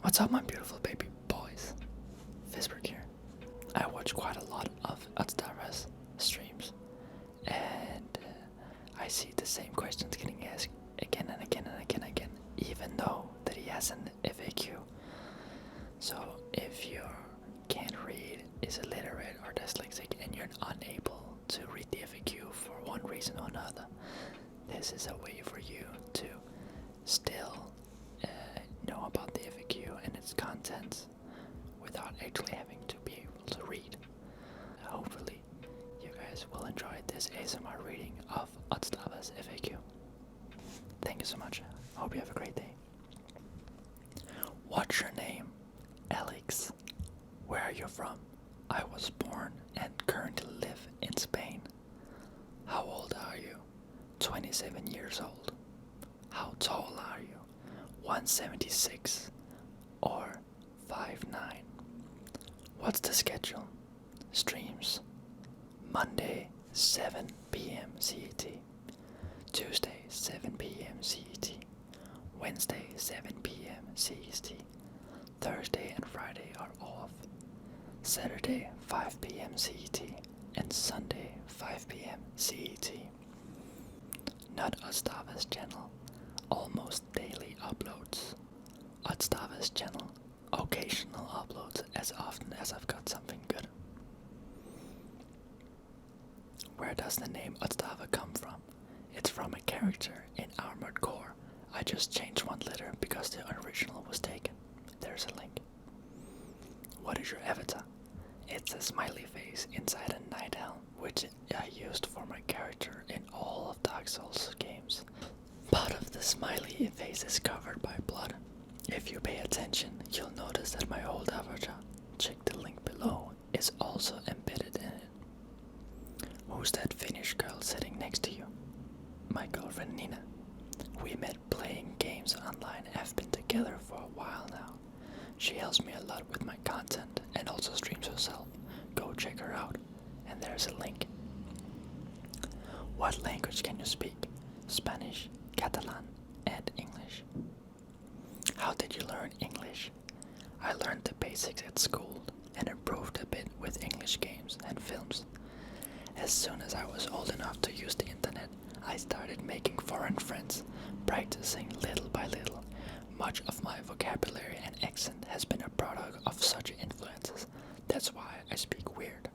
What's up, my beautiful baby boys? Fizzberg here. I watch quite a lot of Otzdarva's streams, and I see the same questions getting asked again and again and again and again, even though that he has an FAQ. So if you can't read, is illiterate or dyslexic, and you're unable to read the FAQ for one reason or another, this is a way for you to still know about the FAQ and its contents without actually having to be able to read. Hopefully you guys will enjoy this ASMR reading of Otzdarva's FAQ. Thank you so much. Hope you have a great day. What's your name? Alex. Where are you from? I was born and currently live in Spain. How old are you? 27 years old. How tall are you? 176 or 5'9". What's the schedule? Streams Monday 7 p.m. CET, Tuesday 7 p.m. CET, Wednesday 7 p.m. CET, Thursday and Friday are off, Saturday 5 p.m. CET, and Sunday 5 p.m. CET. Not Otzdarva's channel, almost daily uploads. Otzdarva's channel, occasional uploads as often as I've got something good. Where does the name Otzdarva come from? It's from a character in Armored Core. I just changed one letter because the original was taken. There's a link. What is your avatar? It's a smiley face inside a night helm, which I used for my character in all of Dark Souls games. Part of the smiley face is covered by blood. If you pay attention, you'll notice that my old avatar, check the link below, is also embedded in it. Who's that Finnish girl sitting next to you? My girlfriend Nina. We met playing games online and have been together for a while now. She helps me a lot with my content and also streams herself. Go check her out, and there's a link. What language can you speak? Spanish, Catalan, and English. How did you learn English? I learned the basics at school and improved a bit with English games and films. As soon as I was old enough to use the internet, I started making foreign friends, practicing little by little. Much of my vocabulary and accent has been a product of such influences. That's why I speak weird.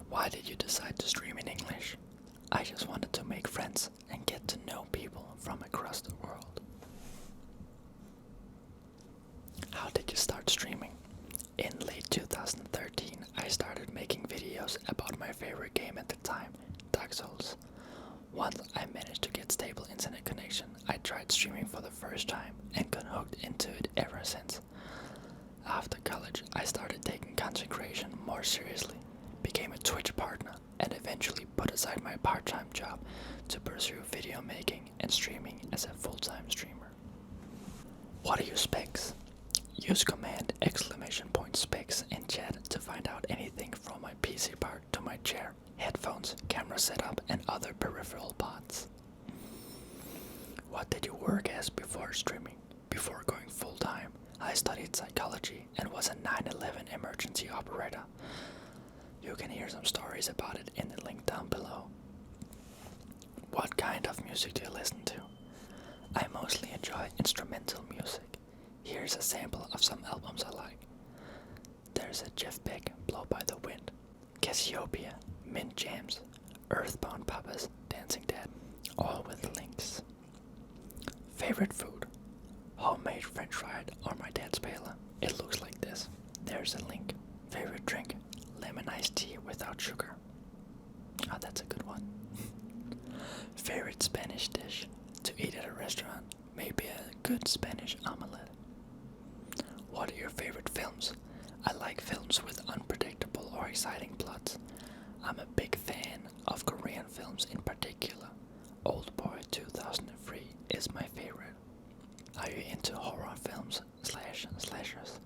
Why did you decide to stream in English? I just wanted to make friends and get to know people from across the world. How did you start streaming? In late 2013, I started making videos about my favorite game at the time, Dark Souls. Once I managed to get stable internet connection, I tried streaming for the first time and got hooked into it ever since. After college, I started taking content creation more seriously, became a Twitch partner, and eventually put aside my part-time job to pursue video making and streaming as a full-time streamer. What are your specs? Use command !specs in chat to find out anything from my PC part to my chair, headphones, camera setup, and other peripheral parts. What did you work as before streaming? Before going full-time, I studied psychology and was a 9/11 emergency operator. You can hear some stories about it in the link down below. What kind of music do you listen to? I mostly enjoy instrumental music. Here's a sample of some albums I like. There's a Jeff Beck, Blow by the Wind, Cassiopeia, Mint Jams, Earthbound Papa's Dancing Dead, all with links. Favorite food? Homemade french fried or my dad's paella. It looks like this. There's a link. Favorite drink? Lemon iced tea without sugar. Oh, that's a good one. Favorite Spanish dish? To eat at a restaurant? Maybe a good Spanish omelette. What are your favorite films? I like films with unpredictable or exciting plots. I'm a big fan of Korean films in particular. Oldboy 2003 is my favorite. Are you into horror films / slashers?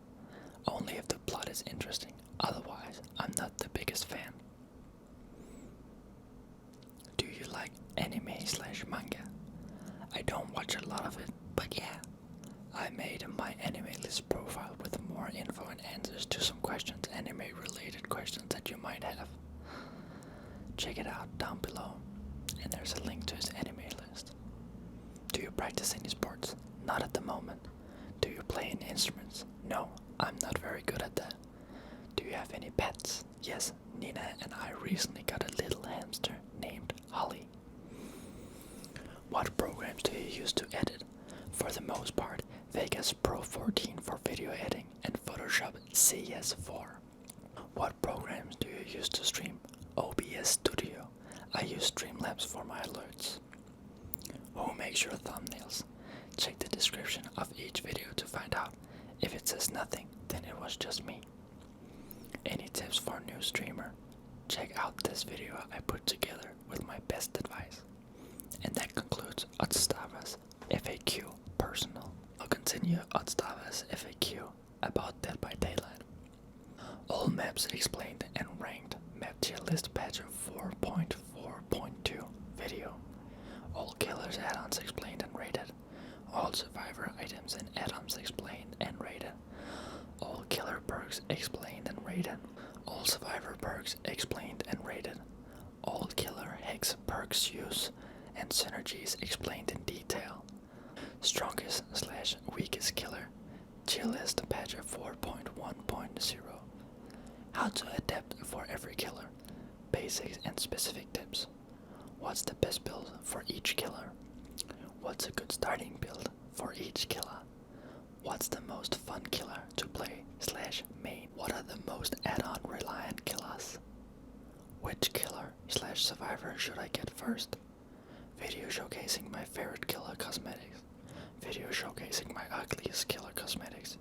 Only if the plot is interesting. Otherwise, I'm not the biggest fan. Do you like anime / manga? I don't watch a lot of it, but yeah. I made my questions, anime related questions that you might have. Check it out down below, and there's a link to his anime list. Do you practice any sports? Not at the moment. Do you play any instruments? No, I'm not very good at that. Do you have any pets? Yes, Nina and I recently got a little hamster named Holly. What programs do you use to edit? For the most part, Vegas Pro 14 for video editing and Photoshop CS4. What programs do you use to stream? OBS Studio. I use Streamlabs for my alerts. Who makes your thumbnails? Check the description of each video to find out. If it says nothing, then it was just me. Any tips for a new streamer? Check out this video I put together with my best advice. And that concludes Otzdarva's FAQ personal. I'll continue Otzdarva's FAQ about Dead by Daylight. All maps explained and ranked. Map tier list patch 4.4.2 video. All killers add-ons explained and rated. All survivor items and add-ons explained and rated. All killer perks explained and rated. All survivor perks explained and rated. All killer hex perks use and synergies explained in detail. Strongest / weakest killer. Tier list patch 4.1.0. How to adapt for every killer. Basics and specific tips. What's the best build for each killer? What's a good starting build for each killer? What's the most fun killer to play / main? What are the most add-on reliant killers? Which killer / survivor should I get first? Video showcasing my favorite killer cosmetics. Video showcasing my ugliest killer cosmetics.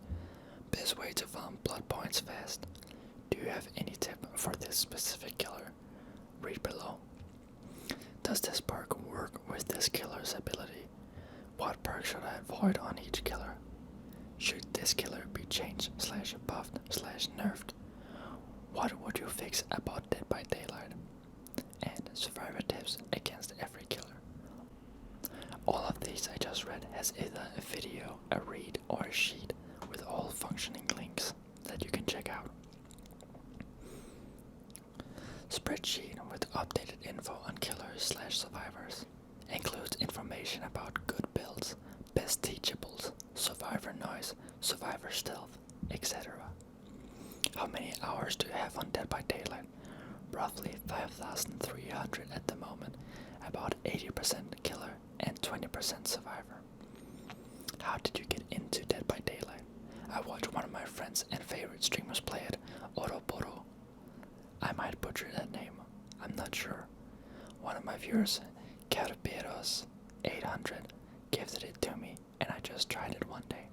Best way to farm blood points fast. Do you have any tip for this specific killer? Read below. Does this perk work with this killer's ability? What perk should I avoid on each killer? Should this killer be changed / buffed / nerfed? What would you fix about Dead by Daylight? And survivor tips against every killer. All of these I just read has either a video, a read, or a sheet with all functioning links that you can check out. Spreadsheet with updated info on killers / survivors. Includes information about good builds, best teachables, survivor noise, survivor stealth, etc. How many hours do you have on Dead by Daylight? Roughly 5,300 at the moment, about 80% killer and 20% survivor. How did you get into Dead by Daylight? I watched one of my friends and favorite streamers play it, Oroboro. I might butcher that name, I'm not sure. One of my viewers, Carperos 800, gifted it to me and I just tried it one day.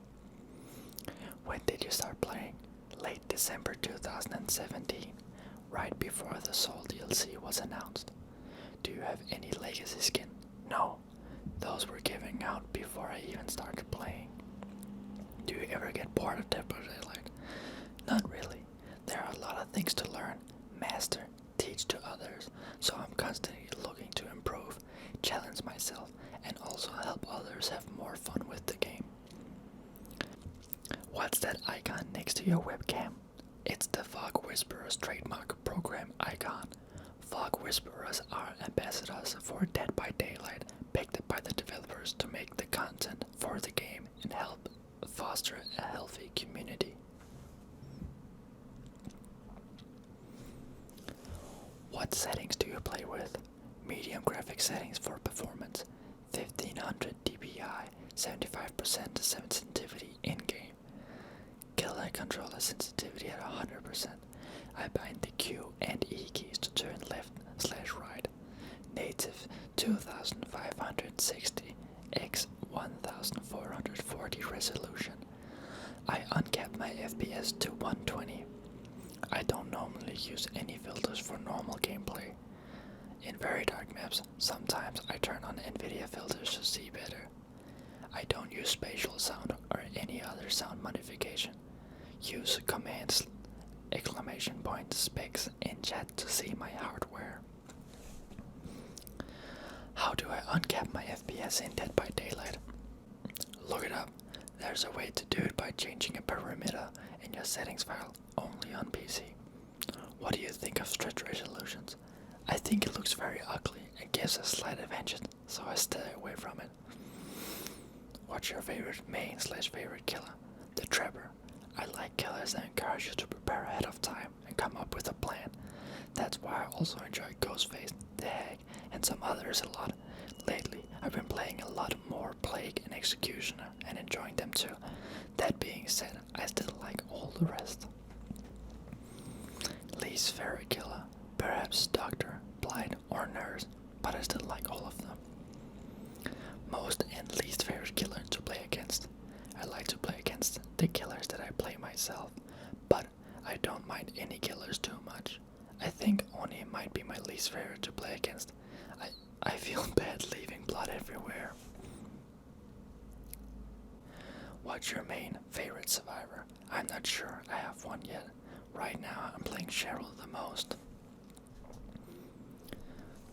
When did you start playing? Late December 2017, right before the Soul DLC was announced. Do you have any legacy skin? No, those were given out before I even started playing. Do you ever get bored of Dead by Daylight? Not really. There are a lot of things to learn, master, teach to others, so I'm constantly looking to improve, challenge myself, and also help others have more fun with the game. What's that icon next to your webcam? It's the Fog Whisperers trademark program icon. Fog Whisperers are ambassadors for Dead by Daylight, picked by the developers to make the content for the game and help foster a healthy community. What settings do you play with? Medium graphic settings for performance, 1500 dpi, 75% sensitivity in-game. Killer controller sensitivity at 100%. I bind the Q and E keys to turn left / right. Native 2560 x 1440 resolution. I uncap my FPS to 120. I don't normally use any filters for normal gameplay. In very dark maps, sometimes I turn on NVIDIA filters to see better. I don't use spatial sound or any other sound modification. Use commands !specs in chat to see my hardware. How do I uncap my FPS in Dead by Daylight? Look it up. There's a way to do it by changing a parameter in your settings file only on PC. What do you think of stretch resolutions? I think it looks very ugly and gives a slight advantage, so I stay away from it. What's your favorite main/favorite killer? The Trapper. I like killers that encourage you to prepare ahead of time and come up with a plan. That's why I also enjoy Ghostface, The Hag, and some others a lot. Lately, I've been playing a lot more Plague and Executioner and enjoying them too. That being said, I still like all the rest. Least favorite killer, perhaps Doctor, Blight, or Nurse, but I still like all of them. Most and least favorite killer to play against. I like to play against the killers that I play myself, but I don't mind any killers too much. I think Oni might be my least favorite to play against. I feel bad leaving blood everywhere. What's your main favorite survivor? I'm not sure I have one yet. Right now I'm playing Cheryl the most.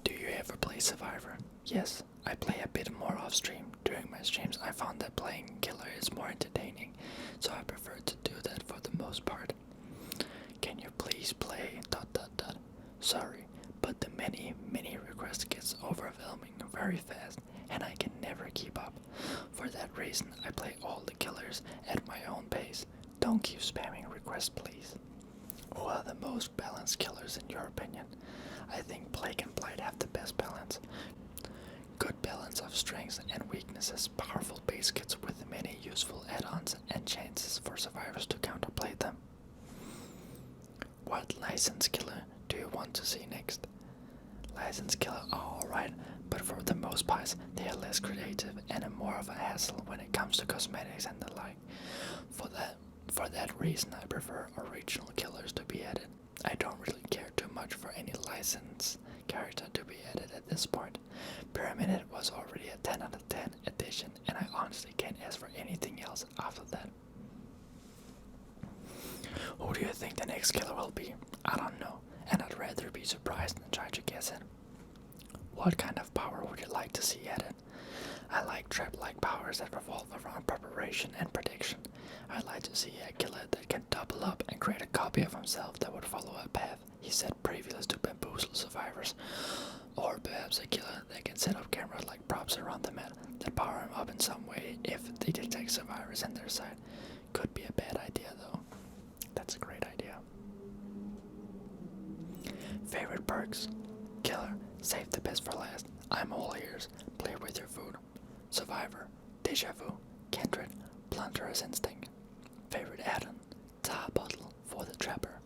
Do you ever play Survivor? Yes, I play a bit more off stream. During my streams I found that playing killer is more entertaining, so I prefer to do that for the most part. Can you please play ... Sorry, but the many requests gets overwhelming very fast and I can never keep up. For that reason I play all the killers at my own pace. Don't keep spamming requests, please. Who are the most balanced killers in your opinion? I think Plague and Blight have the best balance. Good balance of strengths and weaknesses, powerful base kits with many useful add-ons and chances for survivors to counterplay them. What license killer do you want to see next? License killer are alright, but for the most part they are less creative and are more of a hassle when it comes to cosmetics and the like. For that reason I prefer original killers to be added. I don't really care too much for any license character to be added at this point. Pyramid was already a 10 out of 10 addition and I honestly can't ask for anything else after that. Who do you think the next killer will be? I don't know, and I'd rather be surprised than try to guess it. What kind of power would you like to see added? I like trap-like powers that revolve around preparation and prediction. I'd like to see a killer that can double up and create a copy of himself that would follow a path he set previous to bamboozle survivors. Or perhaps a killer that can set up cameras like props around the map that power him up in some way if they detect survivors in their side. Could be a bad idea though. That's a great idea. Favorite perks? Killer, save the best for last. I'm all ears. Play with your food. Survivor, Deja Vu, Kindred, Plunderous Instinct. Favorite add-on? Tar Bottle for the Trapper.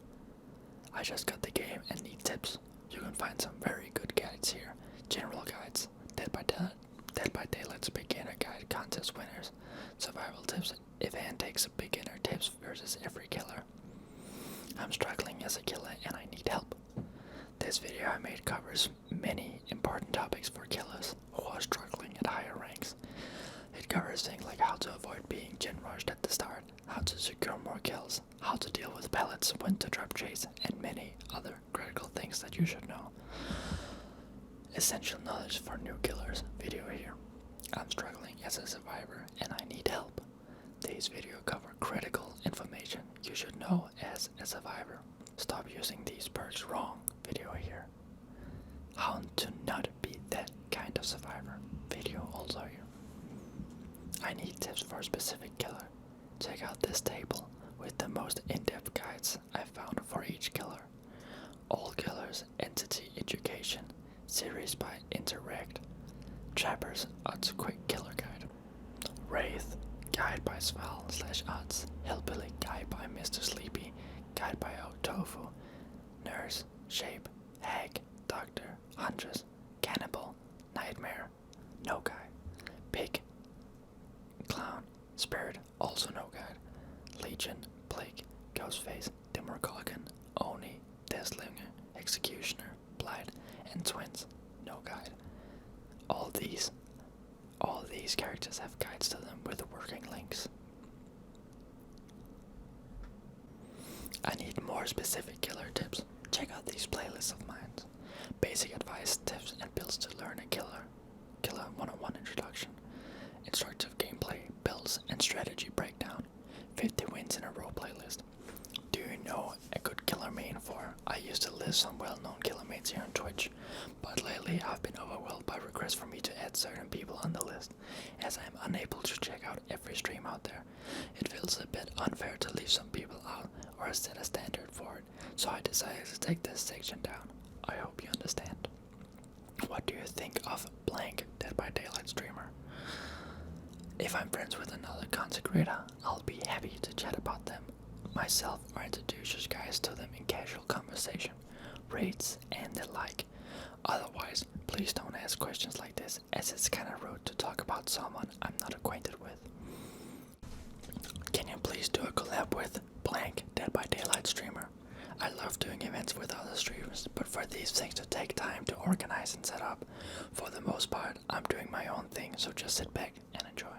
I just got the game and need tips. You can find some very good guides here. General guides, Dead by Daylight's beginner guide contest winners, survival tips if Anne takes a beginner tips versus every killer. I'm struggling as a killer and I need help. This video I made covers many important topics for killers who are struggling at higher ranks. It covers things like how to avoid being gen rushed at the start, how to secure more kills, how to deal with pellets when to drop chase, and many other critical things that you should know. Essential knowledge for new killers video here. I'm struggling as a survivor and I need help. These videos cover critical information you should know as a survivor. Stop using these perks wrong video here. How to not be that kind of survivor video also here. I need tips for a specific killer. Check out this table with the most in-depth guides I found for each killer. All Killers Entity Education, series by Interact. Trappers Odds Quick Killer Guide. Wraith, guide by Sval/Odds. Hillbilly, guide by Mr. Sleepy. Guide by Tofu. Nurse, Shape, Hag, Doctor, Huntress, Cannibal, Nightmare, No Guide. Pig, Clown, Spirit, also no guide. Legion, Plague, Ghostface, Demogorgon, Oni, Deathslinger, Executioner, Blight, and Twins, no guide. All these characters have guides to them with working links. I need more specific killer tips. Check out these playlists of mine. Basic advice, tips, and builds to learn a killer 101 introduction. Instructive gameplay, build skills and strategy breakdown, 50 wins in a row playlist. Do you know a good killer main for? I used to list some well-known killer mains here on Twitch, but lately I've been overwhelmed by requests for me to add certain people on the list, as I am unable to check out every stream out there. It feels a bit unfair to leave some people out or set a standard for it, so I decided to take this section down. I hope you understand. What do you think of blank Dead by Daylight streamer? If I'm friends with another content creator, I'll be happy to chat about them myself or introduce you guys to them in casual conversation, rates, and the like. Otherwise, please don't ask questions like this, as it's kinda rude to talk about someone I'm not acquainted with. Can you please do a collab with blank Dead by Daylight streamer? I love doing events with other streamers, but for these things to take time to organize and set up, for the most part, I'm doing my own thing, so just sit back and enjoy.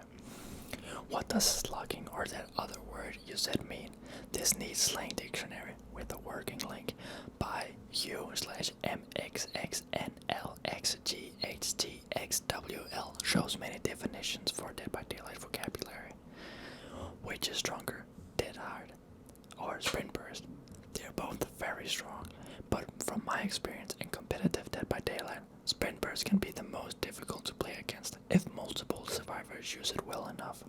What does slugging or that other word you said mean? This needs slang dictionary with a working link by u/mxxnlxghtxwl shows many definitions for Dead by Daylight vocabulary. Which is stronger, dead hard or sprint burst? They're both very strong, but from my experience in competitive Dead by Daylight, sprint burst can be the most difficult to play against if multiple survivors use it well enough.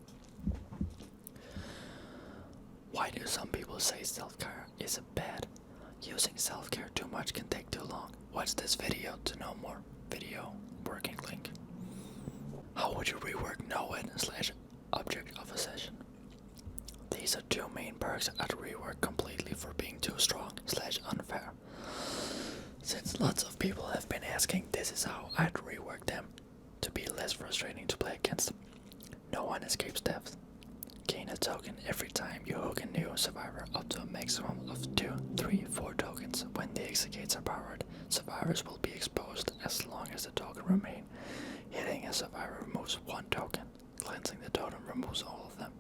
Why do some people say self-care is bad? Using self-care too much can take too long. Watch this video to know more. Video working link. How would you rework no-win/object of a session? These are two main perks I'd rework completely for being too strong/unfair. Since lots of people have been asking, this is how I'd rework them to be less frustrating to play against. No one escapes death. Gain a token every time you hook a new survivor up to a maximum of 2, 3, 4 tokens. When the exegates are powered, survivors will be exposed as long as the token remain. Hitting a survivor removes 1 token. Cleansing the totem removes all of them.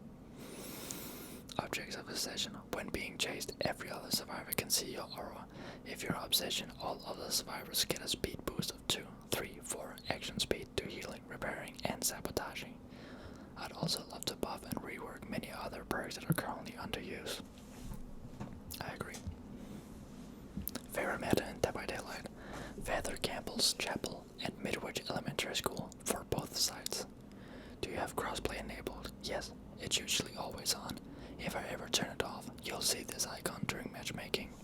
Objects of Obsession. When being chased, every other survivor can see your aura. If you're Obsession, all other survivors get a speed boost of 2, 3, 4 action speed to healing, repairing, and sabotaging. I'd also love to buff and rework many other perks that are currently underused. I agree. Favorite meta in Dead by Daylight. Father Campbell's Chapel and Midwich Elementary School for both sides. Do you have crossplay enabled? Yes, it's usually always on. If I ever turn it off, you'll see this icon during matchmaking.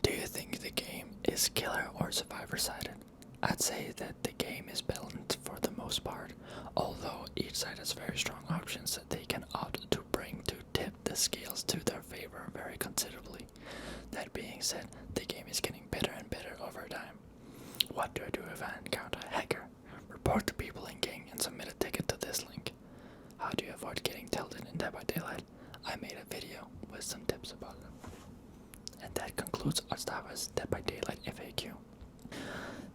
Do you think the game is killer or survivor-sided? I'd say that the game is balanced for the most part, although each side has very strong options that they can opt to bring to tip the scales to their favor very considerably. That being said, the game is getting better and better over time. What do I do if I encounter a hacker? Report the people in gang and submit a ticket to this link. How do you avoid getting tilted in Dead by Daylight? I made a video with some tips about it. And that concludes Otzdarva's Dead by Daylight FAQ.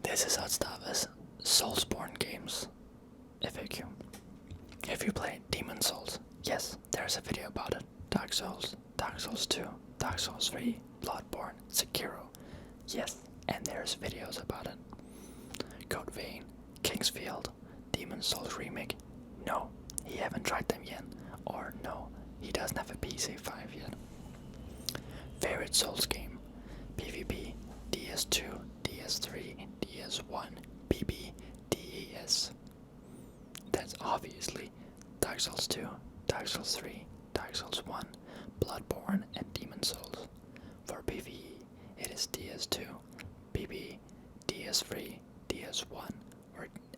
This is Otzdarva's Soulsborne games FAQ. If you play Demon Souls, yes, there's a video about it. Dark Souls, Dark Souls 2, Dark Souls 3, Bloodborne, Sekiro, yes, and there's videos about it. Code Vein, Kingsfield, Demon Souls Remake, no, he haven't tried them yet, or no, he doesn't have a PC5 yet. Favorite Souls game, PvP, DS2, DS3, DS1, BB, DES. That's obviously Dark Souls 2, Dark Souls 3, Dark Souls 1, Bloodborne, and Demon Souls. For PvE, it is DS2, BB, DS3, DS1,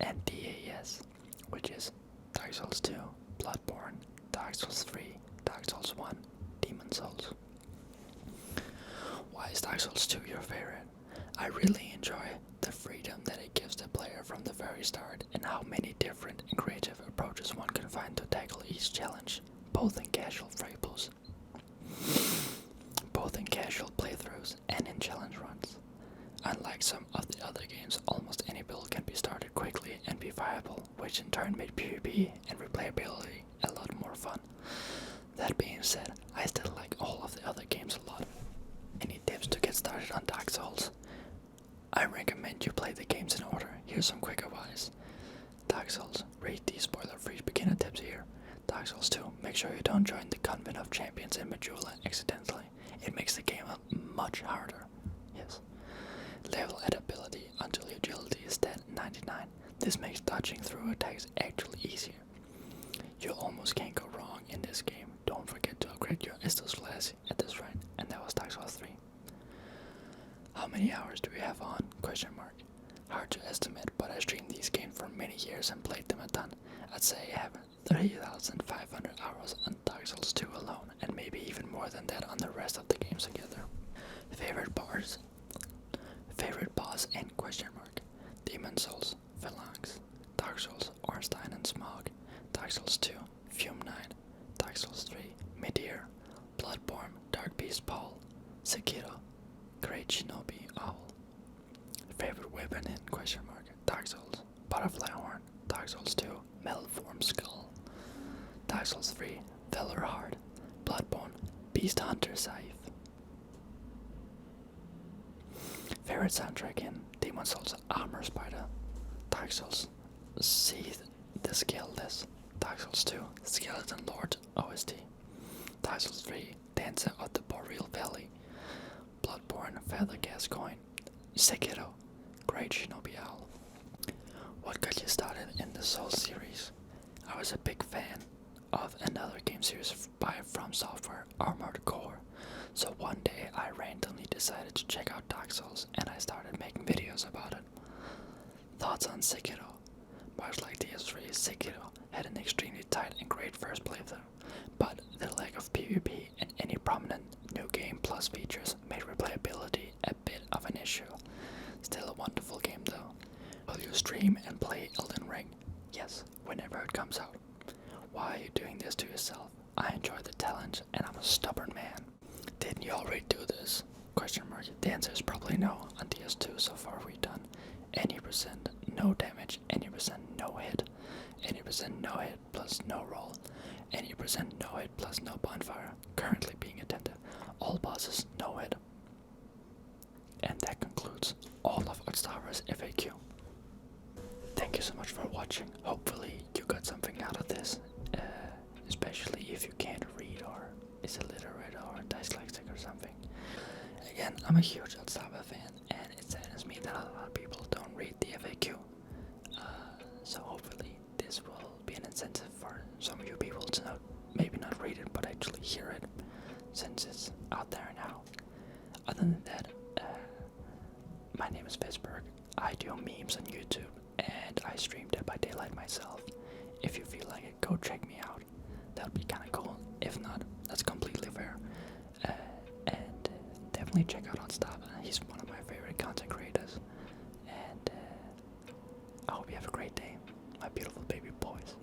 and DAS, which is Dark Souls 2, Bloodborne, Dark Souls 3, Dark Souls 1, Demon Souls. Why is Dark Souls 2 your favorite? I really enjoy the freedom that it gives the player from the very start and how many different and creative approaches one can find to tackle each challenge, both in casual playthroughs and in challenge runs. Unlike some of the other games, almost any build can be started quickly and be viable, which in turn made PvP and replayability a lot more fun. That being said, I still like all of the other games a lot. Any tips to get started on Dark Souls? I recommend you play the games in order. Here's some quick advice. Dark Souls, read these spoiler-free beginner tips here. Dark Souls 2, make sure you don't join the Convent of Champions in Majula accidentally. It makes the game much harder. Yes. Level at ability until your agility is 99. This makes dodging through attacks actually easier. You almost can't go wrong in this game. Don't forget to upgrade your Estus class at this rate. And that was Dark Souls 3. How many hours do we have on? Question mark. Hard to estimate, but I streamed these games for many years and played them a ton. I'd say I have 3,500 hours on Dark Souls 2 alone, and maybe even more than that on the rest of the games together. Favorite boss and question mark. Demon Souls, Phalanx, Dark Souls, Ornstein and Smog, Dark Souls 2, Fume 9, Dark Souls 3, Midir, Bloodborne, Dark Beast Paul, Sekiro, Great Shinobi Owl. Favorite weapon in question mark. Dark Souls, Butterfly Horn, Dark Souls 2, Metalform Skull, Dark Souls 3, Valor Heart, Bloodborne, Beast Hunter Scythe. Favorite soundtrack in Demon Souls, Armor Spider, Dark Souls, Seethe the Scaleless, Dark Souls 2, Skeleton Lord OST, Dark Souls 3, Dancer of the Boreal Valley, Bloodborne, Feather Gascoigne, Sekiro, Great Shinobi Owl. What got you started in the Souls series? I was a big fan of another game series by From Software, Armored Core. So one day I randomly decided to check out Dark Souls and I started making videos about it. Thoughts on Sekiro? Much like DS3, Sekiro had an extremely tight and great first playthrough, but the lack of PvP and any prominent new game plus features made replayability a bit of an issue. Still a wonderful game though. Will you stream and play Elden Ring? Yes, whenever it comes out. Why are you doing this to yourself? I enjoy the challenge and I'm a stubborn man. Didn't you already do this? Question mark. The answer is probably no. On DS2 so far we've done any percent no damage, any percent no hit, any percent no hit plus no roll, any percent no hit plus no bonfire, currently being attempted. All bosses no hit. And that concludes all of Otzdarva's FAQ. Thank you so much for watching. Hopefully you got something out of this, especially if you can't read or is illiterate or dyslexic or something. Again, I'm a huge Otzdarva fan, and it saddens me that a lot of people don't read the FAQ. So hopefully this will be an incentive for some of you people to maybe not read it, but actually hear it, since it's out there now. Other than that, my name is Fizzberg. I do memes on YouTube, and I stream Dead by Daylight myself. If you feel like it, go check me out. That would be kind of cool. If not, that's completely fair. And definitely check out Otzdarva. He's one of my favorite content creators. And I hope you have a great day, my beautiful baby boys.